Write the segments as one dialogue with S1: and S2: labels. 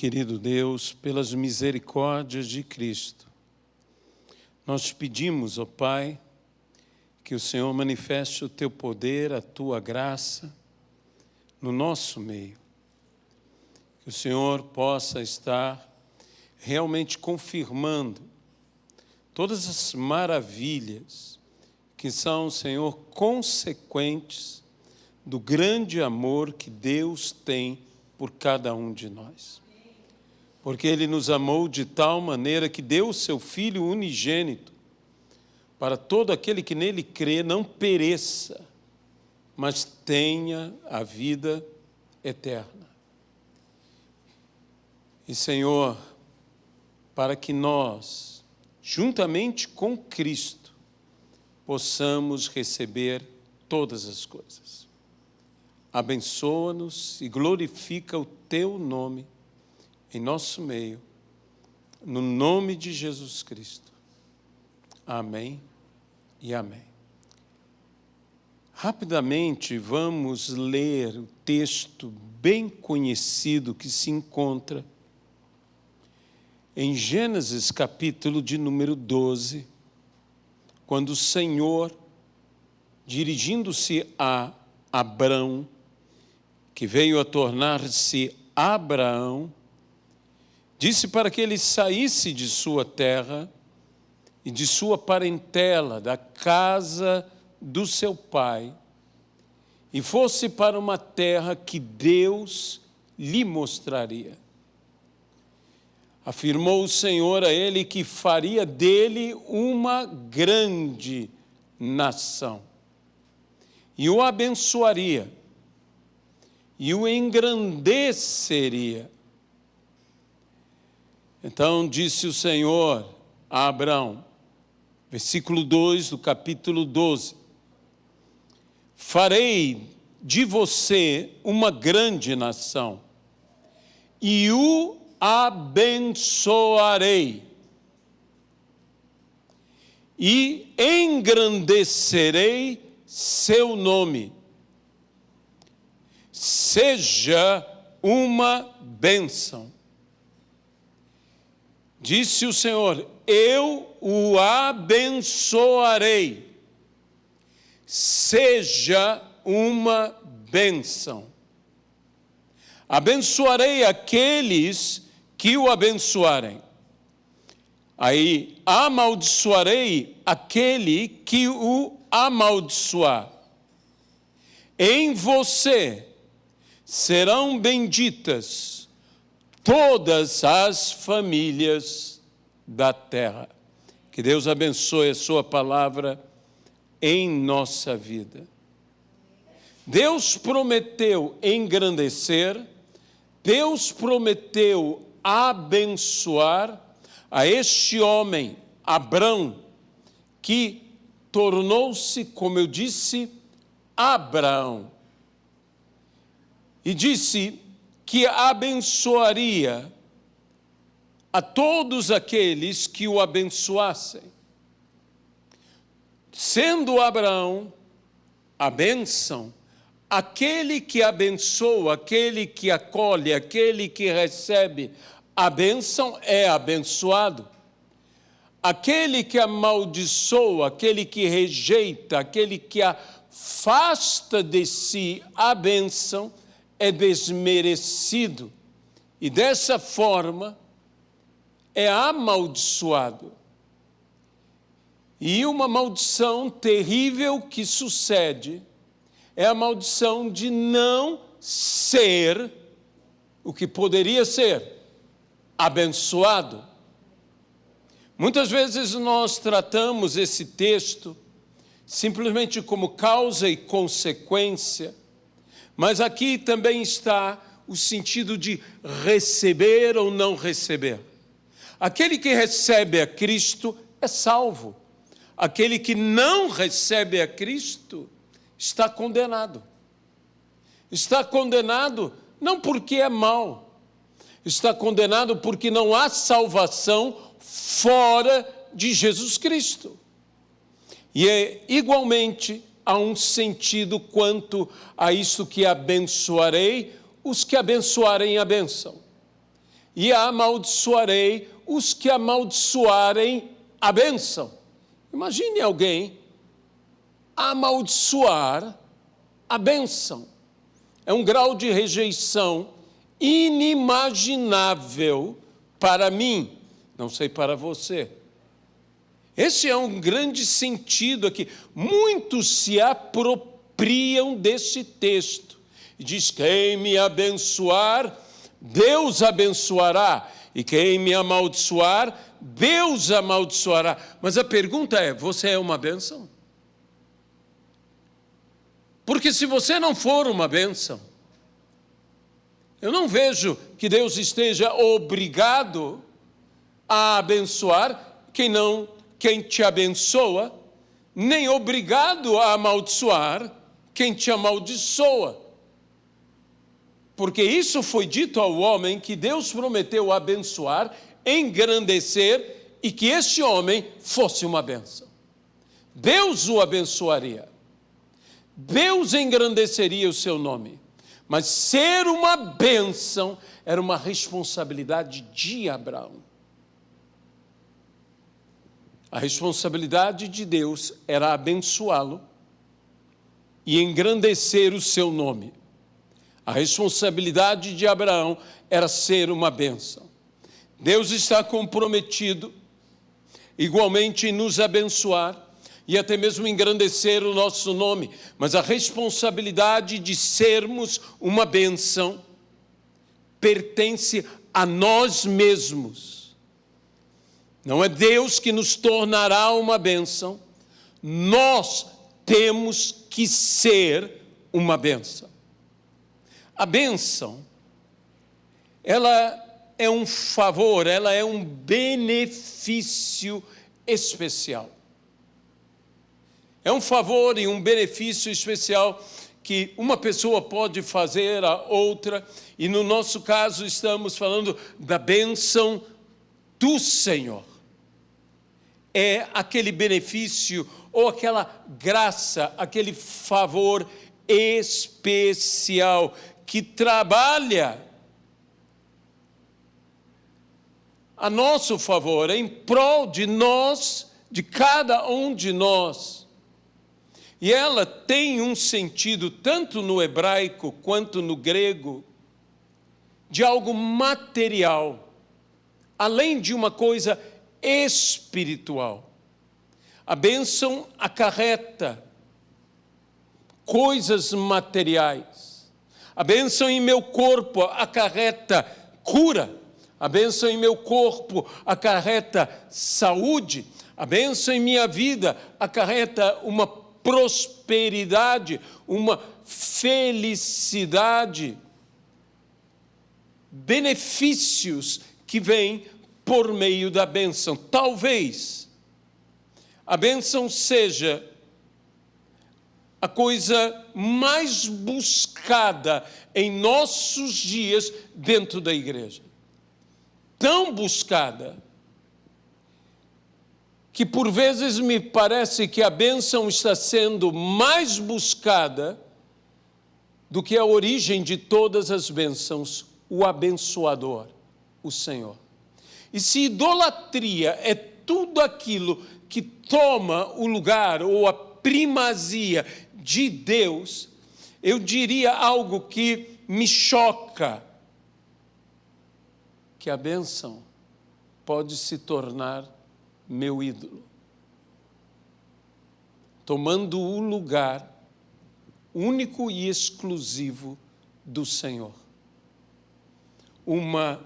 S1: querido Deus, pelas misericórdias de Cristo, nós te pedimos, ó Pai, que o Senhor manifeste o teu poder, a tua graça no nosso meio. Que o Senhor possa estar realmente confirmando todas as maravilhas que são, Senhor, consequentes do grande amor que Deus tem por cada um de nós. Porque Ele nos amou de tal maneira que deu o seu Filho unigênito para todo aquele que nele crê não pereça, mas tenha a vida eterna. E, Senhor, para que nós, juntamente com Cristo, possamos receber todas as coisas. Abençoa-nos e glorifica o teu nome em nosso meio, no nome de Jesus Cristo. Amém e amém. Rapidamente vamos ler o texto bem conhecido que se encontra em Gênesis capítulo de número 12, quando o Senhor, dirigindo-se a Abrão, que veio a tornar-se Abraão, disse para que ele saísse de sua terra e de sua parentela, da casa do seu pai, e fosse para uma terra que Deus lhe mostraria. Afirmou o Senhor a ele que faria dele uma grande nação, e o abençoaria, e o engrandeceria. Então disse o Senhor a Abrão, versículo 2 do capítulo 12, farei de você uma grande nação, e o abençoarei, e engrandecerei seu nome. Seja uma bênção. Disse o Senhor, eu o abençoarei. Seja uma bênção. Abençoarei aqueles que o abençoarem. Aí, amaldiçoarei aquele que o amaldiçoar. Em você serão benditas todas as famílias da terra. Que Deus abençoe a sua palavra em nossa vida. Deus prometeu engrandecer, Deus prometeu abençoar a este homem, Abrão, que tornou-se, como eu disse, Abraão. E disse que abençoaria a todos aqueles que o abençoassem. Sendo Abraão a bênção, aquele que abençoa, aquele que acolhe, aquele que recebe a bênção é abençoado. Aquele que amaldiçoa, aquele que rejeita, aquele que afasta de si a bênção, é desmerecido. E dessa forma, é amaldiçoado. E uma maldição terrível que sucede é a maldição de não ser o que poderia ser, abençoado. Muitas vezes nós tratamos esse texto simplesmente como causa e consequência, mas aqui também está o sentido de receber ou não receber. Aquele que recebe a Cristo é salvo. Aquele que não recebe a Cristo está condenado. Está condenado não porque é mau, está condenado porque não há salvação fora de Jesus Cristo. E igualmente há um sentido quanto a isso que abençoarei, os que abençoarem a bênção. e amaldiçoarei os que amaldiçoarem a bênção. Imagine alguém amaldiçoar a bênção. É um grau de rejeição inimaginável para mim, não sei para você. Esse é um grande sentido aqui. Muitos se apropriam desse texto. E diz, quem me abençoar, Deus abençoará. E quem me amaldiçoar, Deus amaldiçoará. Mas a pergunta é, você é uma bênção? Porque se você não for uma bênção, eu não vejo que Deus esteja obrigado a abençoar quem te abençoa, nem obrigado a amaldiçoar quem te amaldiçoa. Porque isso foi dito ao homem que Deus prometeu abençoar, engrandecer e que este homem fosse uma bênção. Deus o abençoaria. Deus engrandeceria o seu nome. Mas ser uma bênção era uma responsabilidade de Abraão. A responsabilidade de Deus era abençoá-lo e engrandecer o seu nome. A responsabilidade de Abraão era ser uma bênção. Deus está comprometido igualmente em nos abençoar e até mesmo engrandecer o nosso nome, mas a responsabilidade de sermos uma bênção pertence a nós mesmos. Não é Deus que nos tornará uma bênção, nós temos que ser uma bênção. A bênção, ela é um favor, ela é um benefício especial. É um favor e um benefício especial que uma pessoa pode fazer a outra, e no nosso caso estamos falando da bênção do Senhor. É aquele benefício ou aquela graça, aquele favor especial que trabalha a nosso favor, em prol de nós, de cada um de nós. E ela tem um sentido, tanto no hebraico quanto no grego, de algo material, além de uma coisa espiritual. A bênção acarreta coisas materiais. A bênção em meu corpo acarreta cura. A bênção em meu corpo acarreta saúde. A bênção em minha vida acarreta uma prosperidade, uma felicidade, benefícios que vêm por meio da bênção. Talvez a bênção seja a coisa mais buscada em nossos dias dentro da igreja. Tão buscada que por vezes me parece que a bênção está sendo mais buscada do que a origem de todas as bênçãos, o abençoador, o Senhor. E se idolatria é tudo aquilo que toma o lugar ou a primazia de Deus, eu diria algo que me choca, que a bênção pode se tornar meu ídolo, tomando o lugar único e exclusivo do Senhor. Uma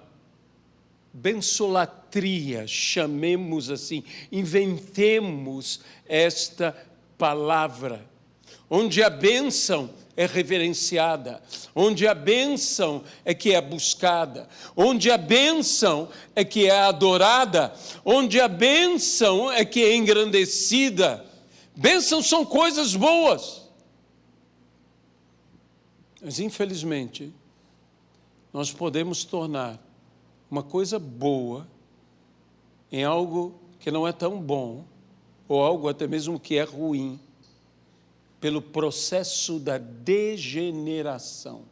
S1: bensolatria, chamemos assim, inventemos esta palavra, onde a bênção é reverenciada, onde a bênção é que é buscada, onde a bênção é que é adorada, onde a bênção é que é engrandecida. Bênçãos são coisas boas. Mas, infelizmente, nós podemos tornar uma coisa boa em algo que não é tão bom, ou algo até mesmo que é ruim, pelo processo da degeneração.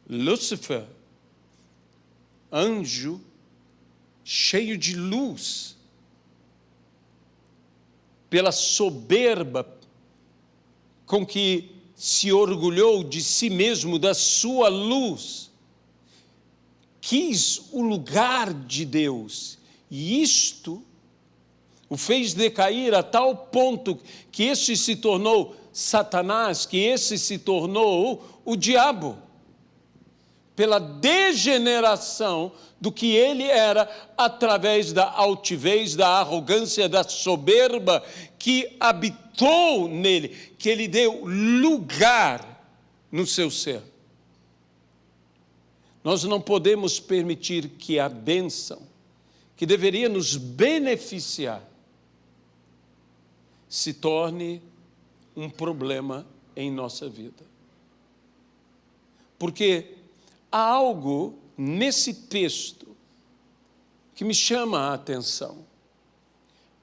S1: Lúcifer anjo cheio de luz, pela soberba com que se orgulhou de si mesmo, da sua luz, quis o lugar de Deus, e isto o fez decair a tal ponto que este se tornou Satanás, que esse se tornou o diabo, pela degeneração do que ele era, através da altivez, da arrogância, da soberba que habitou nele, que ele deu lugar no seu ser. Nós não podemos permitir que a bênção, que deveria nos beneficiar, se torne um problema em nossa vida. Porque há algo nesse texto que me chama a atenção.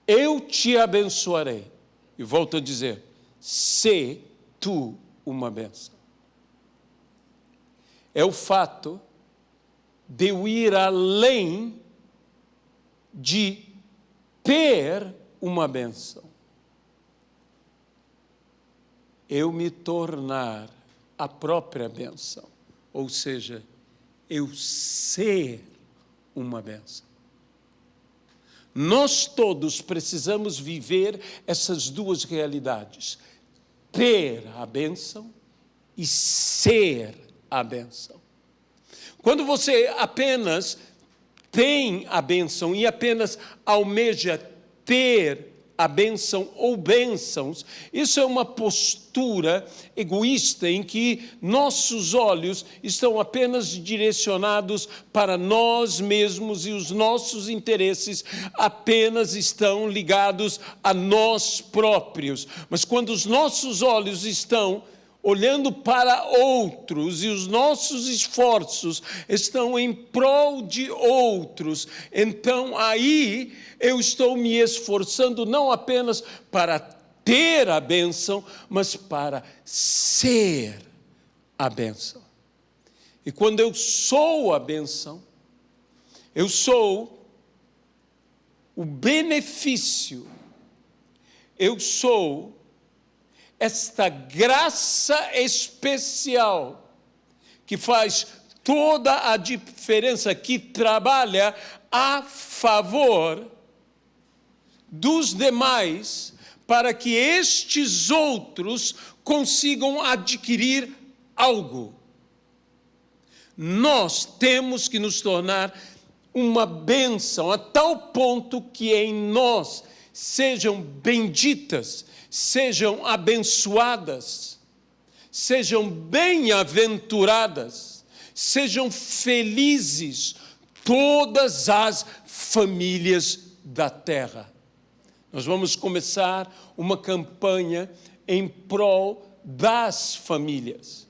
S1: Eu te abençoarei. E volto a dizer, sê tu uma bênção. É o fato de eu ir além de ter uma bênção. Eu me tornar a própria bênção. Ou seja, eu ser uma bênção. Nós todos precisamos viver essas duas realidades. Ter a bênção e ser a bênção. Quando você apenas tem a bênção e apenas almeja ter a bênção ou bênçãos, isso é uma postura egoísta em que nossos olhos estão apenas direcionados para nós mesmos e os nossos interesses apenas estão ligados a nós próprios. Mas quando os nossos olhos estão olhando para outros e os nossos esforços estão em prol de outros, então aí eu estou me esforçando não apenas para ter a bênção, mas para ser a bênção. E quando eu sou a bênção, eu sou o benefício, eu sou esta graça especial que faz toda a diferença, que trabalha a favor dos demais, para que estes outros consigam adquirir algo. Nós temos que nos tornar uma bênção, a tal ponto que em nós sejam benditas, sejam abençoadas, sejam bem-aventuradas, sejam felizes todas as famílias da terra. Nós vamos começar uma campanha em prol das famílias.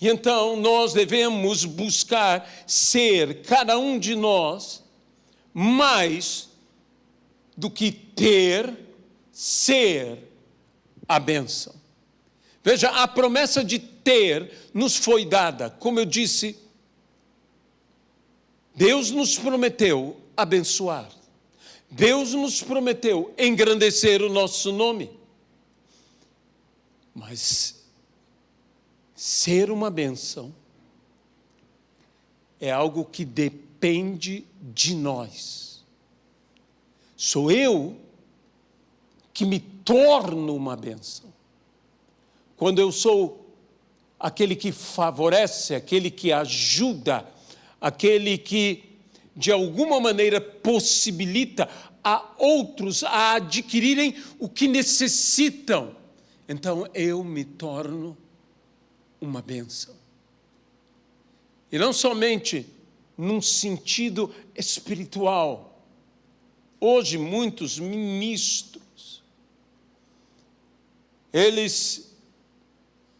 S1: E então nós devemos buscar ser, cada um de nós, mais do que ter, ser a bênção. Veja, a promessa de ter nos foi dada. Como eu disse, Deus nos prometeu abençoar. Deus nos prometeu engrandecer o nosso nome. Mas ser uma bênção é algo que depende de nós. Sou eu que me torno uma bênção. Quando eu sou aquele que favorece, aquele que ajuda, aquele que de alguma maneira possibilita a outros a adquirirem o que necessitam, então eu me torno uma bênção. E não somente num sentido espiritual. Hoje muitos ministros, eles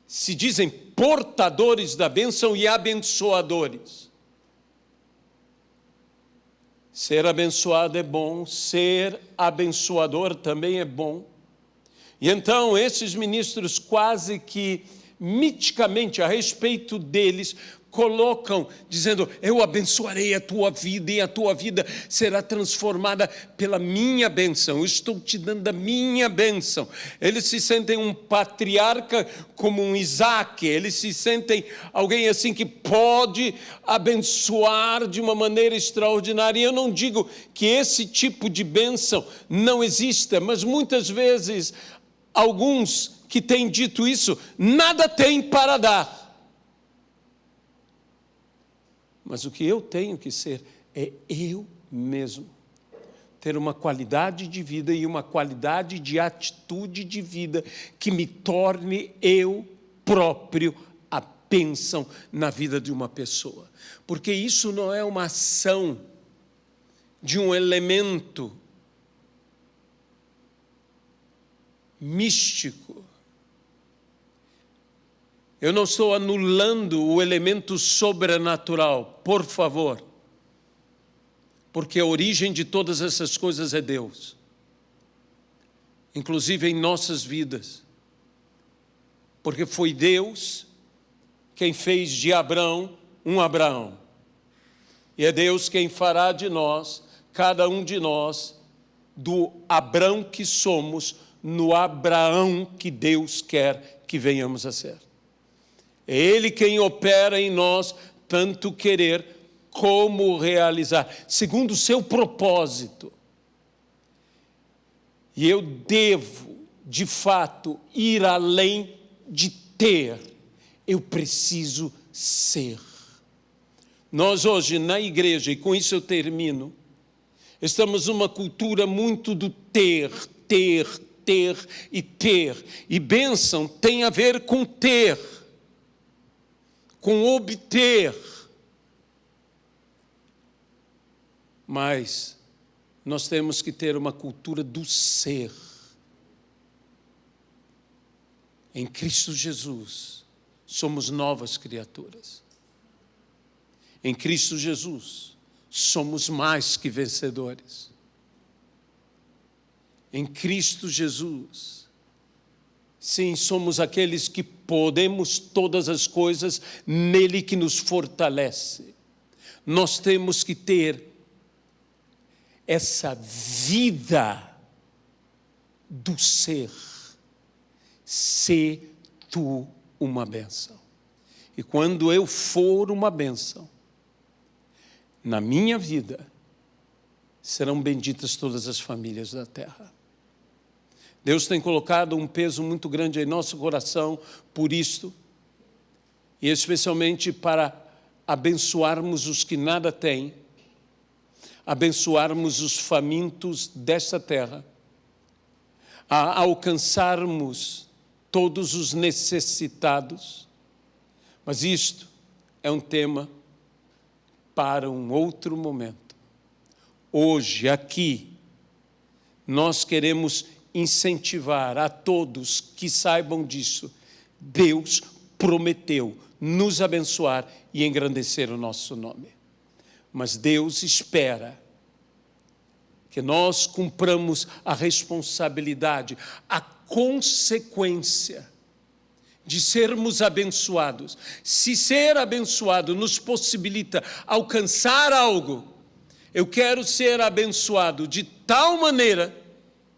S1: se dizem portadores da bênção e abençoadores. Ser abençoado é bom, ser abençoador também é bom. E então esses ministros quase que miticamente a respeito deles colocam, dizendo, eu abençoarei a tua vida e a tua vida será transformada pela minha bênção, eu estou te dando a minha bênção. Eles se sentem um patriarca como um Isaac, eles se sentem alguém assim que pode abençoar de uma maneira extraordinária. E eu não digo que esse tipo de bênção não exista, mas muitas vezes alguns que têm dito isso, nada têm para dar. Mas o que eu tenho que ser é eu mesmo. Ter uma qualidade de vida e uma qualidade de atitude de vida que me torne eu próprio a bênção na vida de uma pessoa. Porque isso não é uma ação de um elemento místico. Eu não estou anulando o elemento sobrenatural, por favor. Porque a origem de todas essas coisas é Deus. Inclusive em nossas vidas. Porque foi Deus quem fez de Abrão um Abraão. E é Deus quem fará de nós, cada um de nós, do Abrão que somos, no Abraão que Deus quer que venhamos a ser. É Ele quem opera em nós tanto querer como realizar, segundo o seu propósito. E eu devo, de fato, ir além de ter. Eu preciso ser. Nós hoje na igreja, e com isso eu termino, estamos numa cultura muito do ter. E bênção tem a ver com ter, com obter. Mas nós temos que ter uma cultura do ser. Em Cristo Jesus, somos novas criaturas. Em Cristo Jesus, somos mais que vencedores. Em Cristo Jesus, sim, somos aqueles que podemos todas as coisas nele que nos fortalece. Nós temos que ter essa vida do ser. Sê tu uma bênção. E quando eu for uma bênção, na minha vida, serão benditas todas as famílias da terra. Deus tem colocado um peso muito grande em nosso coração por isto, e especialmente para abençoarmos os que nada têm, abençoarmos os famintos desta terra, a alcançarmos todos os necessitados. Mas isto é um tema para um outro momento. Hoje, aqui, nós queremos incentivar a todos que saibam disso. Deus prometeu nos abençoar e engrandecer o nosso nome. Mas Deus espera que nós cumpramos a responsabilidade, a consequência de sermos abençoados. Se ser abençoado nos possibilita alcançar algo, eu quero ser abençoado de tal maneira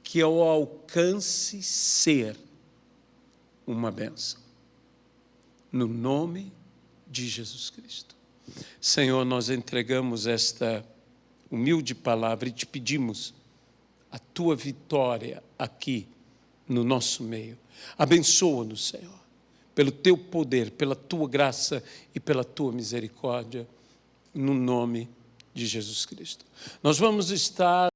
S1: que eu alcance ser uma bênção. No nome de Jesus Cristo. Senhor, nós entregamos esta humilde palavra e te pedimos a tua vitória aqui no nosso meio. Abençoa-nos, Senhor, pelo teu poder, pela tua graça e pela tua misericórdia, no nome de Jesus Cristo. Nós vamos estar